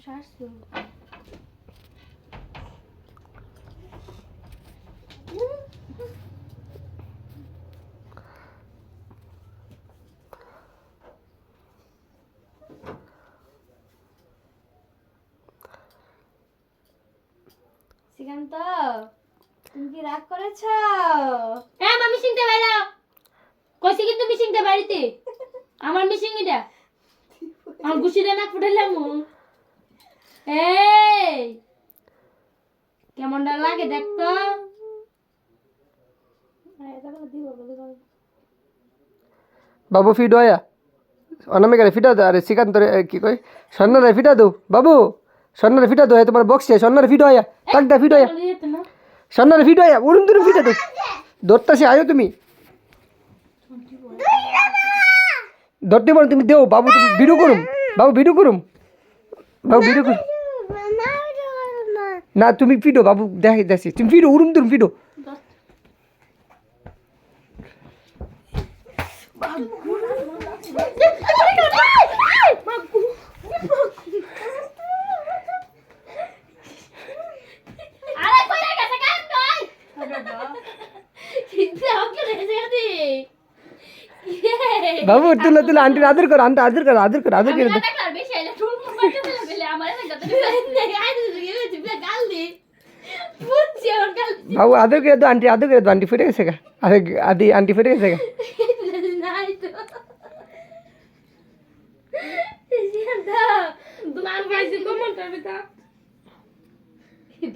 শাসু শ্রীকান্ত তুমি কি রাগ করেছ? হ্যাঁ আমি মিশিংতে বাইরা কইছি কিন্তু মিশিংতে বাড়িতে আমার মিশিং এটা আর গুছিয়ে না ফুটাইলাম এই কেমনটা লাগে দেখতো বাবু ফিট হয়া অনামিকারে ফিটা দো আরে শ্রীকান্তরে কি কই স্বর্ণরে ফিটা দো বাবু স্বর্ণরে ফিটা দো তোমার বক্সে স্বর্ণরে ফিট হয়া টাক দা ফিট হয়া স্বর্ণরে ফিট হয়া উড়ুন তুরুন ফিটা দো দৌড়তাছে আয়ো তুমি ধরতে পারো তুমি দেও বাবু তুমি ভিডিও করুম বাবু ভিডিও করুম বাবু ভিডিও করুম না তুমি ফিডো বাবু দেখে দেখছি তুমি ফিডো উড়ুম তুরুম ফিডো আরে কইরা গেছে কাম নয় কিন্তু ওকে রেজে দি বাবু তুলে তুলে আন্টি আদর করো আন্টি আদর করো আদর করো আদর করে দাও। টাকা বেশি আইলে টুল মারতে ফেলে আমার একটা গাল দি গাল দি বুঝছি ওর গাল বাবু আদর করে দাও আন্টি ফেটে গেছে গা আরে আদি আন্টি ফেটে গেছে গা নাই তো সিয়ান্তা তোমার ভাইজি কমেন্ট করবে তা